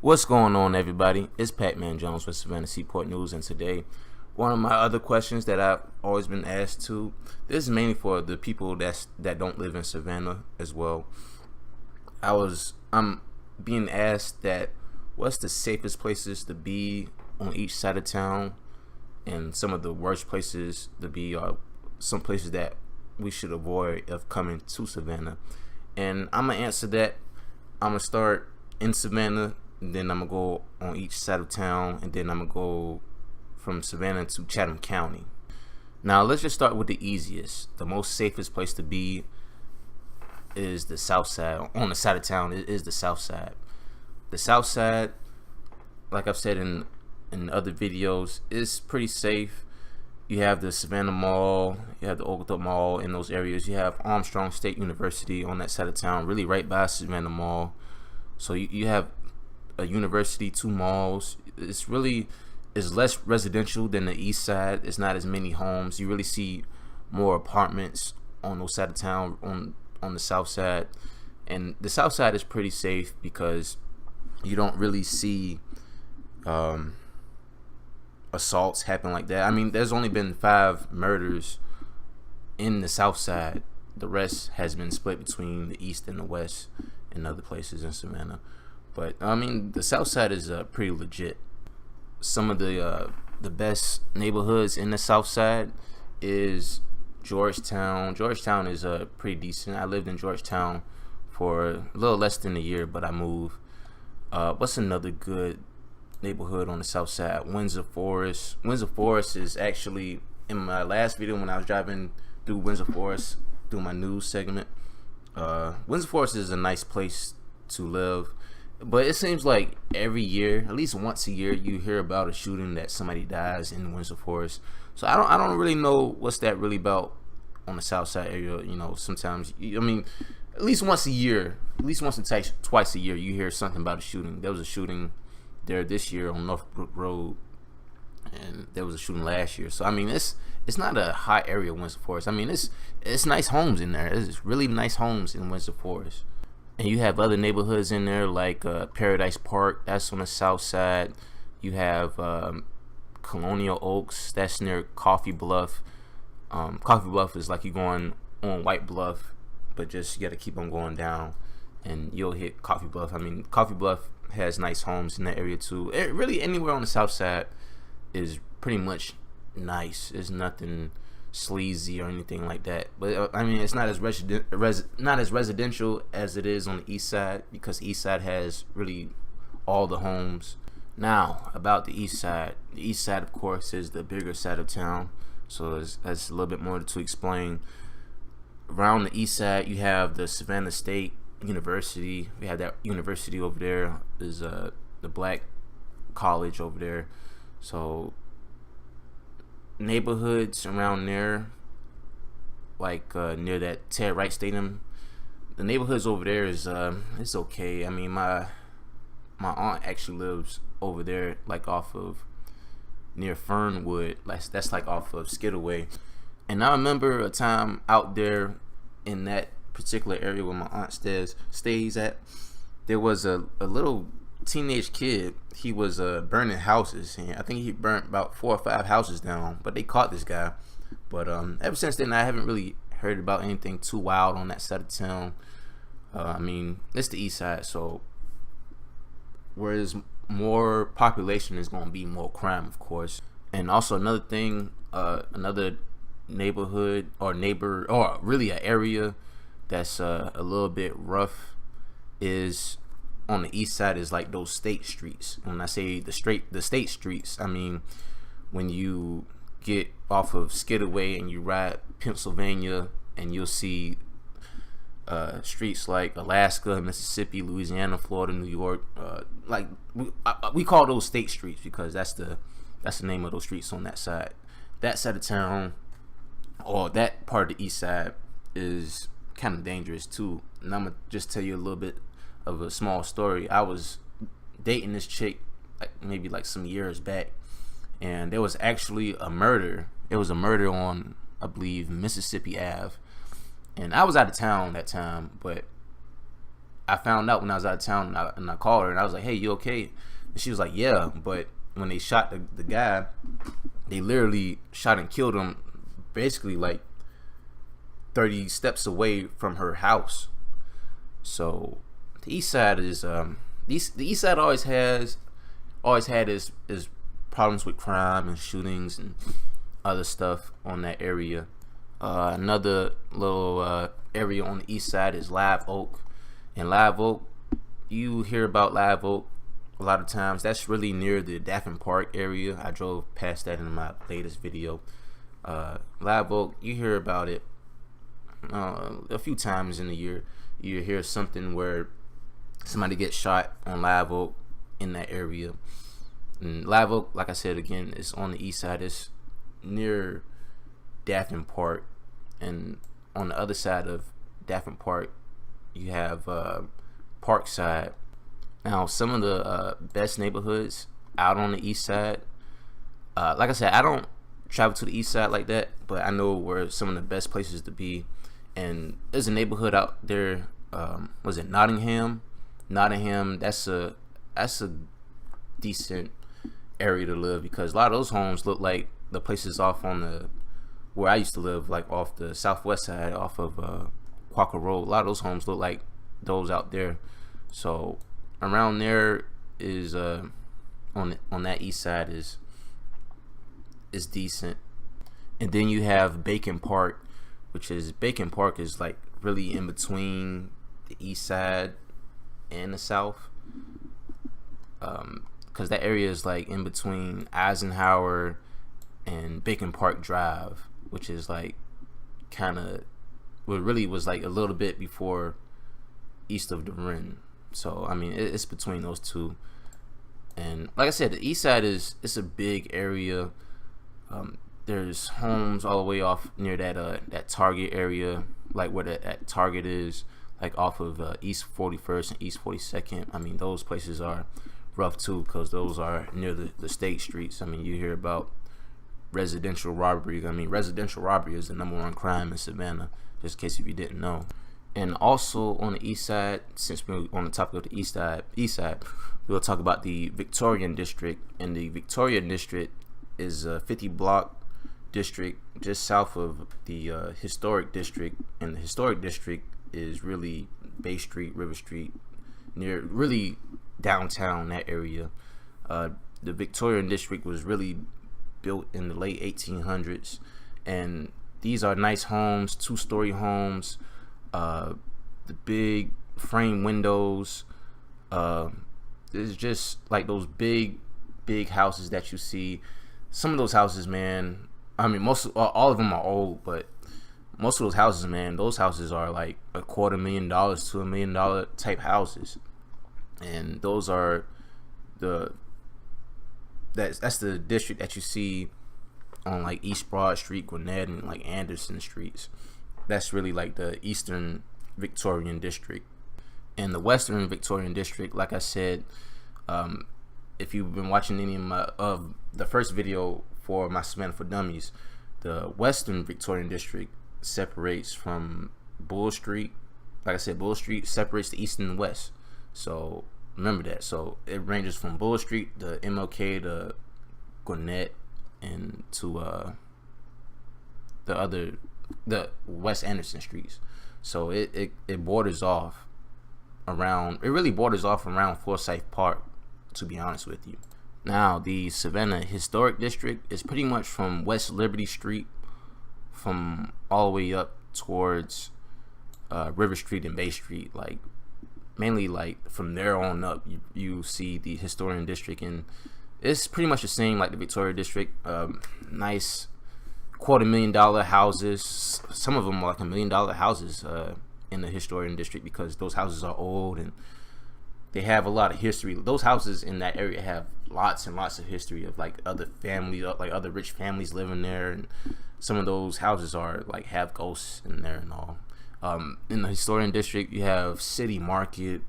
What's going on, everybody? It's Pacman Jones with Savannah Seaport News, and today, one of my other questions that I've always been asked to, this is mainly for the people that don't live in Savannah as well. I'm being asked that what's the safest places to be on each side of town, and some of the worst places to be are some places that we should avoid of coming to Savannah. And I'm gonna answer that. I'm gonna start in Savannah, and then I'm gonna go on each side of town, and then I'm gonna go from Savannah to Chatham County. Now let's just start with the easiest. The most safest place to be is the south side. On the side of town is the south side. The south side, like I've said in other videos, is pretty safe. You have the Savannah Mall, you have the Oglethorpe Mall in those areas. You have Armstrong State University on that side of town, really right by Savannah Mall. So you have a university, two malls. It's less residential than the east side. It's not as many homes. You really see more apartments on those side of town on the south side. And the south side is pretty safe because you don't really see assaults happen like that. I mean, there's only been 5 murders in the south side. The rest has been split between the east and the west and other places in Savannah. But I mean, the south side is pretty legit. Some of the best neighborhoods in the south side is Georgetown. Georgetown is pretty decent. I lived in Georgetown for a little less than a year, but I moved. What's another good neighborhood on the south side? Windsor Forest. Windsor Forest is actually, in my last video when I was driving through Windsor Forest through my news segment, Windsor Forest is a nice place to live. But it seems like every year, at least once a year, you hear about a shooting that somebody dies in Windsor Forest. So I don't really know what's that really about on the south side area. You know, sometimes, I mean, at least once a year, at least once or twice a year, you hear something about a shooting. There was a shooting there this year on Northbrook Road, and there was a shooting last year. So I mean, it's not a hot area, Windsor Forest. I mean, it's nice homes in there. It's really nice homes in Windsor Forest. And you have other neighborhoods in there like Paradise Park, that's on the south side. You have Colonial Oaks, that's near Coffee Bluff. Coffee Bluff is like you're going on White Bluff, but just you got to keep on going down and you'll hit Coffee Bluff. I mean, Coffee Bluff has nice homes in that area too. Really anywhere on the south side is pretty much nice. There's nothing sleazy or anything like that, but I mean, it's not as residential as it is on the east side, because the east side has really all the homes. Now about the east side of course is the bigger side of town, so that's a little bit more to explain. Around the east side you have the Savannah State University. We have that university over there. Is the black college over there. So neighborhoods around there, like near that Ted Wright Stadium, the neighborhoods over there is it's okay. I mean, my aunt actually lives over there, like off of near Fernwood. That's like off of Skidaway. And I remember a time out there in that particular area where my aunt stays at, there was a little teenage kid. He was burning houses, and I think he burnt about 4 or 5 houses down, but they caught this guy. But ever since then I haven't really heard about anything too wild on that side of town. I mean, it's the east side, so whereas more population is going to be more crime, of course. And also another thing, another neighborhood or really an area that's a little bit rough is on the east side, is like those state streets. When I say the state streets, I mean when you get off of Skidaway and you ride Pennsylvania, and you'll see streets like Alaska, Mississippi, Louisiana, Florida, New York. Like we call those state streets because that's the name of those streets on that side. That side of town, or that part of the east side, is kind of dangerous too. And I'm gonna just tell you a little bit of a small story. I was dating this chick maybe some years back, and there was actually a murder. It was a murder on, I believe, Mississippi Ave, and I was out of town that time, but I found out when I was out of town, and I called her and I was like, "Hey, you okay?" And she was like, "Yeah," but when they shot the guy, they literally shot and killed him, basically like 30 steps away from her house. So the East Side is the East Side always had is problems with crime and shootings and other stuff on that area. Another little area on the East Side is Live Oak. And Live Oak, you hear about Live Oak a lot of times. That's really near the Daffin Park area. I drove past that in my latest video. Live Oak, you hear about it a few times in the year. You hear something where somebody gets shot on Live Oak in that area. And Live Oak, like I said again, is on the East Side. It's near Daffin Park, and on the other side of Daffin Park, you have Parkside. Now, some of the best neighborhoods out on the East Side. Like I said, I don't travel to the East Side like that, but I know where some of the best places to be. And there's a neighborhood out there. Was it Nottingham? Nottingham. That's a decent area to live, because a lot of those homes look like the places off on the where I used to live, like off the southwest side, off of Quaker Road. A lot of those homes look like those out there. So around there is on that East Side is decent. And then you have Bacon Park, which is like really in between the East Side and the South, because that area is like in between Eisenhower and Bacon Park Drive, which is like kind of what really was like a little bit before east of the Ren. So I mean, it's between those two. And like I said, the East Side it's a big area. There's homes all the way off near that Target area, like where that Target is, like off of East 41st and East 42nd. I mean, those places are rough too, because those are near the state streets. I mean, you hear about residential robbery. I mean, residential robbery is the #1 crime in Savannah, just in case if you didn't know. And also on the East Side, since we're on the topic of the East Side, we'll talk about the Victorian district. And the Victorian district is a 50-block district just south of the historic district, and the historic district is really Bay Street, River Street, near really downtown, that area. The Victorian district was really built in the late 1800s, and these are nice homes, 2-story homes, the big frame windows. It's just like those big houses that you see. Some of those houses, man, I mean, all of them are old, but most of those houses, man, those houses are like $250,000 to $1 million type houses. And those are that's the district that you see on like East Broad Street, Gwinnett, and like Anderson Streets. That's really like the Eastern Victorian district. And the Western Victorian district, like I said, if you've been watching any of the first video for my Savannah for Dummies, the Western Victorian district separates from Bull Street. Like I said, Bull Street separates the East and the West. So remember that. So it ranges from Bull Street to MLK to Gwinnett and to the West Anderson Streets. So it borders off around. It really borders off around Forsyth Park, to be honest with you. Now, the Savannah Historic District is pretty much from West Liberty Street, from all the way up towards River Street and Bay Street. Like, mainly like from there on up, you see the Historian District, and it's pretty much the same like the Victoria District. Nice $250,000 houses. Some of them are like $1 million houses in the Historian District, because those houses are old and they have a lot of history. Those houses in that area have lots and lots of history of like other families, like other rich families living there, and some of those houses are like have ghosts in there and all. In the Historian District, you have City Market,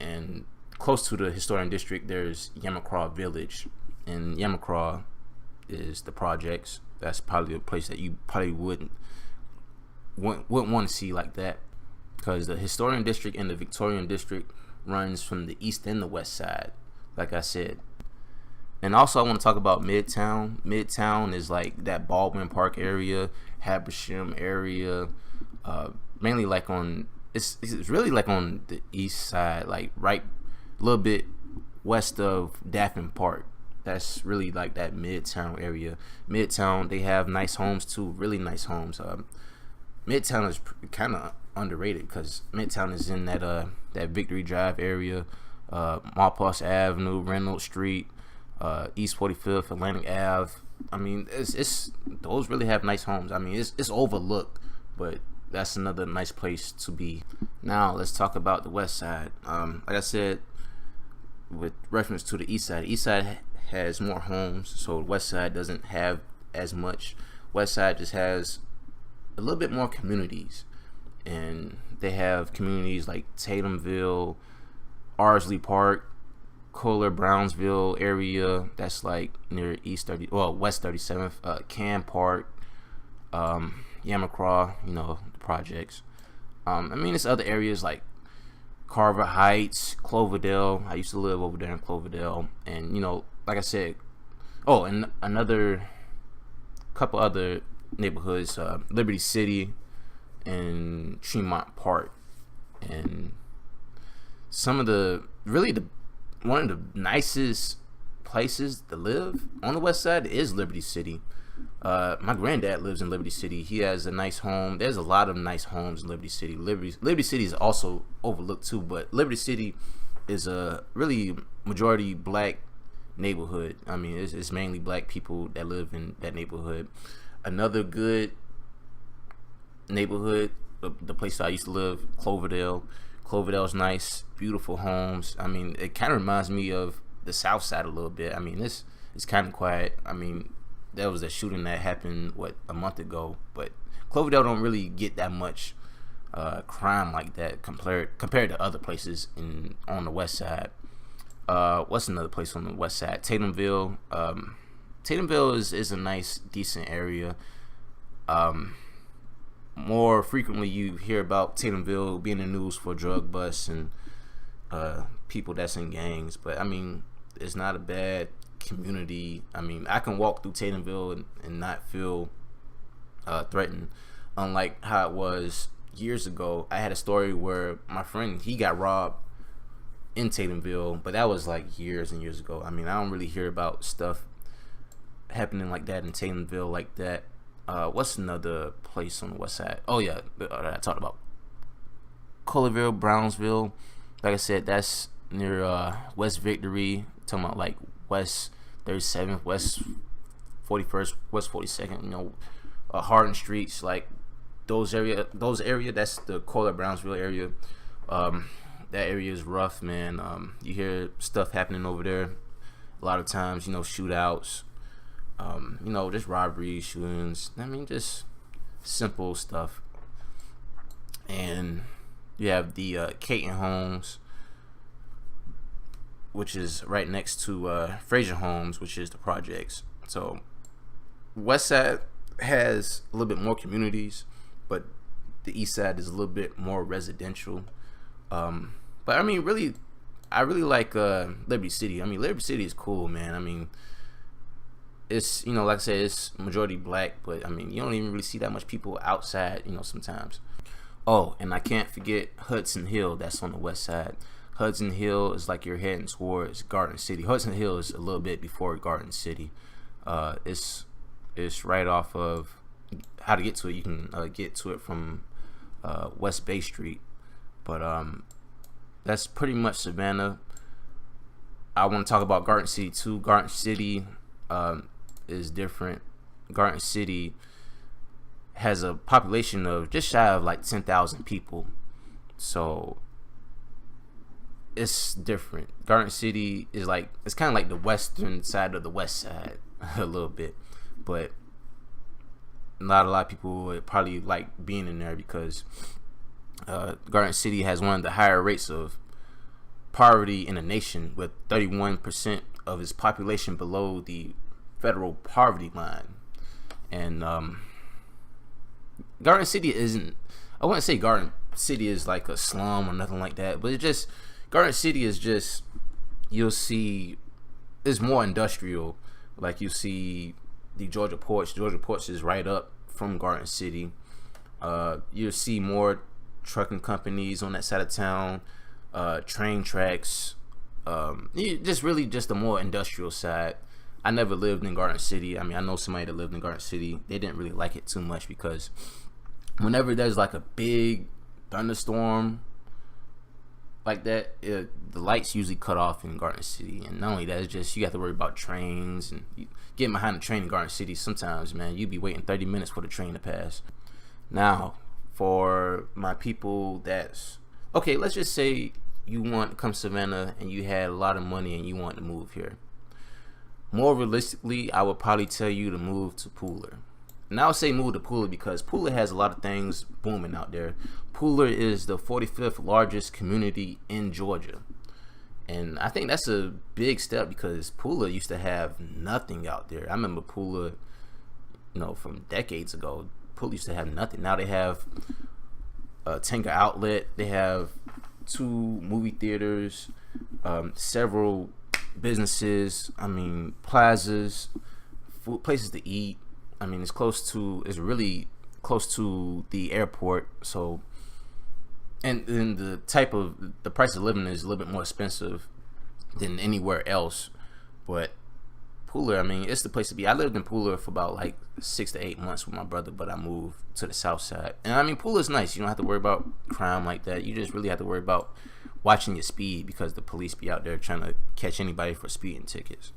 and close to the Historian District, there's Yamacraw Village, and Yamacraw is the projects. That's probably a place that you probably wouldn't want to see like that. because the Historian District and the Victorian District runs from the east and the west side, like I said. And also, I want to talk about Midtown. Midtown is like that Baldwin Park area, Habersham area, mainly like on, it's really like on the east side, like right a little bit west of Daffin Park. That's really like that Midtown area. Midtown, they have nice homes too, really nice homes. Midtown is kind of underrated because Midtown is in that Victory Drive area, Malpass Avenue, Reynolds Street, East 45th, Atlantic Ave. I mean, it's those really have nice homes. I mean, it's overlooked, but that's another nice place to be. Now let's talk about the west side. Like I said, with reference to the east side has more homes, so the west side doesn't have as much. West side just has a little bit more communities, and they have communities like Tatumville, Ardsley Park, Kohler Brownsville area, that's like near West 37th, Cam Park, Yamacraw, the projects. I mean, it's other areas like Carver Heights, Cloverdale. I used to live over there in Cloverdale, and like I said, and another couple other neighborhoods, Liberty City and Tremont Park, and some of one of the nicest places to live on the west side is Liberty City. My granddad lives in Liberty City. He has a nice home. There's a lot of nice homes in Liberty City. Liberty City is also overlooked too, but Liberty City is a really majority black neighborhood. I mean, it's mainly black people that live in that neighborhood. Another good neighborhood, the place I used to live, Cloverdale. Cloverdale's nice, beautiful homes. I mean, it kind of reminds me of the South Side a little bit. I mean, it's kind of quiet. I mean, there was a shooting that happened a month ago, but Cloverdale don't really get that much crime like that compared to other places on the west side. What's another place on the west side? Tatumville. Tatumville is a nice, decent area. More frequently you hear about Tatumville being in the news for drug busts and people that's in gangs, but I mean, it's not a bad community. I mean, I can walk through Tatumville and not feel threatened, unlike how it was years ago. I had a story where my friend, he got robbed in Tatumville, but that was like years and years ago. I mean, I don't really hear about stuff happening like that in Tatumville like that. What's another place on the west side? Oh yeah, I talked about Kohlerville, Brownsville. Like I said, that's near West Victory. Talking about like West 37th, West 41st, West 42nd. Hardin Streets, like those area. That's the Kohler Brownsville area. That area is rough, man. You hear stuff happening over there a lot of times. Shootouts. Just robberies, shootings. I mean, just simple stuff. And you have the Caton Homes, which is right next to Fraser Homes, which is the projects. So west side has a little bit more communities, but the east side is a little bit more residential. But I mean, really, I really like Liberty City. I mean, Liberty City is cool, man. I mean, it's, like I said, it's majority black, but I mean, you don't even really see that much people outside, sometimes. Oh, and I can't forget Hudson Hill. That's on the west side. Hudson Hill is like you're heading towards Garden City. Hudson Hill is a little bit before Garden City. It's right off of how to get to it. You can get to it from West Bay Street, but that's pretty much Savannah. I want to talk about Garden City too. Garden City is different. Garden City has a population of just shy of like 10,000 people, so it's different. Garden City is like, it's kind of like the western side of the west side a little bit, but not a lot of people would probably like being in there because Garden City has one of the higher rates of poverty in the nation, with 31% of its population below the federal poverty line. And Garden City isn't, I wouldn't say Garden city is like a slum or nothing like that, but it just Garden City is just, you'll see it's more industrial. Like you see the Georgia Ports. Georgia Ports is right up from Garden City. You'll see more trucking companies on that side of town, train tracks. Just really just a more industrial side. I never lived in Garden City. I mean, I know somebody that lived in Garden City. They didn't really like it too much because whenever there's like a big thunderstorm like that, the lights usually cut off in Garden City. And not only that, it's just you have to worry about trains, and getting behind the train in Garden City sometimes, man, you'd be waiting 30 minutes for the train to pass. Now, for my people that's okay, let's just say you want to come to Savannah and you had a lot of money and you want to move here. More realistically, I would probably tell you to move to Pooler. And I would say move to Pooler because Pooler has a lot of things booming out there. Pooler is the 45th largest community in Georgia. And I think that's a big step because Pooler used to have nothing out there. I remember Pooler, from decades ago. Pooler used to have nothing. Now they have a Tanger outlet. They have 2 movie theaters, several businesses. I mean, plazas, food, places to eat. I mean, it's really close to the airport. So, and then the price of living is a little bit more expensive than anywhere else. But Pooler, I mean, it's the place to be. I lived in Pooler for about like 6 to 8 months with my brother, but I moved to the south side. And I mean, Pooler's nice. You don't have to worry about crime like that. You just really have to worry about watching your speed because the police be out there trying to catch anybody for speeding tickets.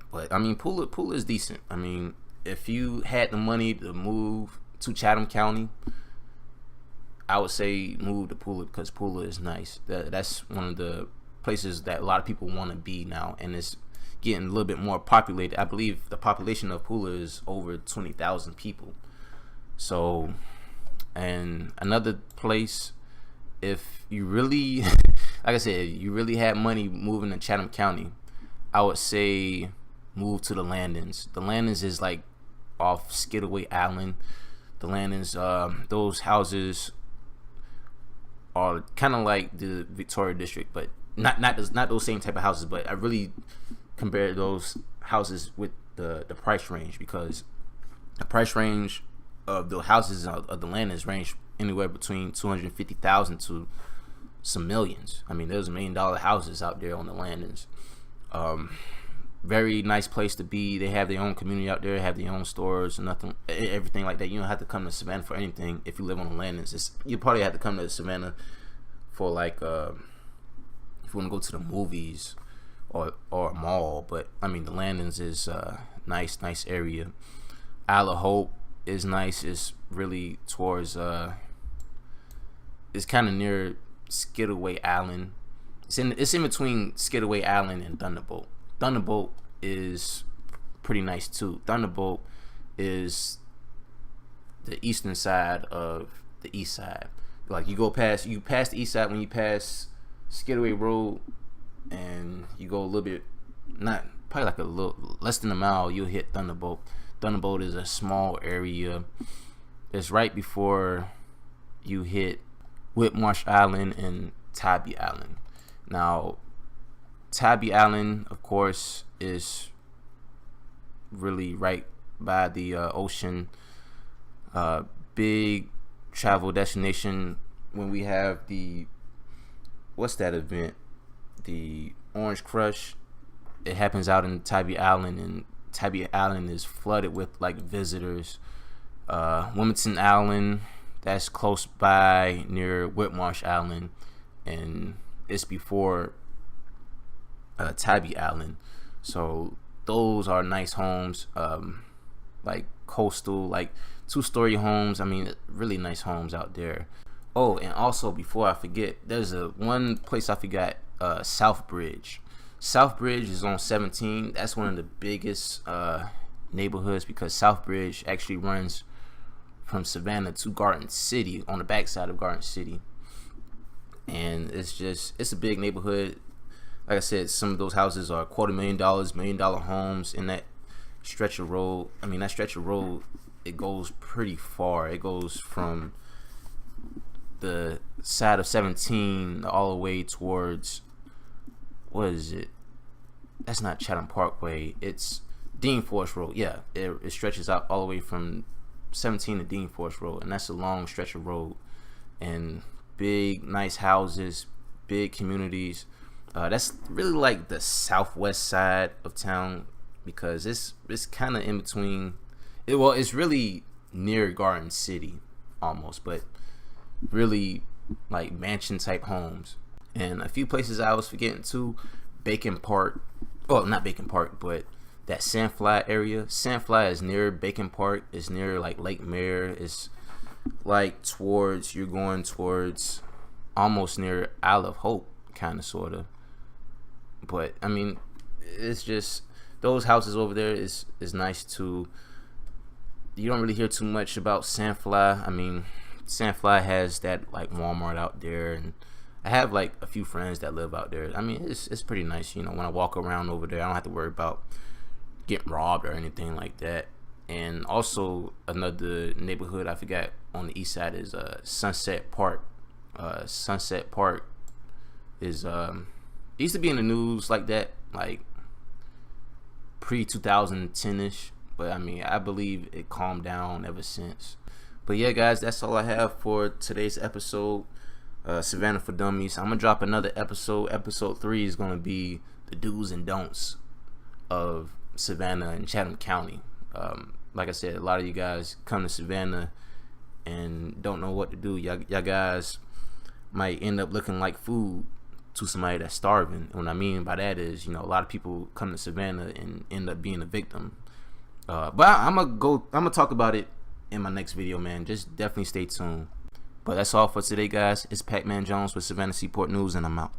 But I mean, Pooler is decent. I mean, if you had the money to move to Chatham County, I would say move to Pooler because Pooler is nice. That's one of the places that a lot of people want to be now, and it's getting a little bit more populated. I believe the population of Pooler is over 20,000 people. So, and another place, if you really, like I said, you really had money moving to Chatham County, I would say move to the Landings. The Landings is like off Skidaway Island. The Landings, those houses are kind of like the Victoria district, but not those same type of houses. But I really compare those houses with the price range, because the price range of the houses of the Landings range anywhere between 250,000 to some millions. I mean, there's $1 million houses out there on the Landings. Very nice place to be. They have their own community out there, have their own stores and everything like that. You don't have to come to Savannah for anything if you live on the Landings. You probably have to come to Savannah for like if you want to go to the movies or a mall. But I mean, the Landings is a nice area. Isle of Hope is nice. It's really towards it's kind of near Skidaway Island. It's in between Skidaway Island and Thunderbolt. Thunderbolt is pretty nice too. Thunderbolt is the eastern side of the east side. Like you pass the east side when you pass Skidaway Road, and you go a little bit, probably like a little less than a mile, you'll hit Thunderbolt. Thunderbolt is a small area. It's right before you hit Whitmarsh Island and Tybee Island. Now, Tybee Island, of course, is really right by the ocean. Big travel destination. When we have what's that event? The Orange Crush. It happens out in Tybee Island, and Tybee Island is flooded with like visitors. Wilmington Island, that's close by near Whitmarsh Island, and it's before Tybee Island. So those are nice homes, like coastal, like 2-story homes. I mean, really nice homes out there. Oh, and also before I forget, there's one place I forgot, Southbridge. Southbridge is on 17. That's one of the biggest neighborhoods, because Southbridge actually runs from Savannah to Garden City on the backside of Garden City, and it's a big neighborhood. Like I said, some of those houses are $250,000, $1 million homes in that stretch of road. I mean, that stretch of road, it goes pretty far. It goes from the side of 17 all the way towards, what is it? That's not Chatham Parkway. It's Dean Forest Road. Yeah, it stretches out all the way from 17 to Dean Forest Road, and that's a long stretch of road. And big, nice houses, big communities. That's really like the southwest side of town, because it's kind of in between. It's really near Garden City almost, but really like mansion type homes. And a few places I was forgetting too. Bacon Park. Well, not Bacon Park, but that Sandfly area. Sandfly is near Bacon Park. It's near like Lake Mare. It's like you're going towards almost near Isle of Hope, kind of, sort of. But I mean, it's just those houses over there is nice too. You don't really hear too much about Sandfly. I mean, Sandfly has that like Walmart out there, and I have like a few friends that live out there. I mean, it's pretty nice. When I walk around over there, I don't have to worry about getting robbed or anything like that. And also another neighborhood I forgot on the east side is Sunset Park. Sunset Park is used to be in the news like that, like pre 2010ish, but I mean, I believe it calmed down ever since. But yeah, guys, that's all I have for today's episode. Savannah for Dummies. I'm gonna drop another episode. Episode 3 is gonna be the do's and don'ts of Savannah and Chatham County. Like I said, a lot of you guys come to Savannah and don't know what to do. Y'all guys might end up looking like food to somebody that's starving. And what I mean by that is, a lot of people come to Savannah and end up being a victim. But I'm gonna talk about it in my next video, man. Just definitely stay tuned. But that's all for today, guys. It's Pacman Jones with Savannah Seaport News, and I'm out.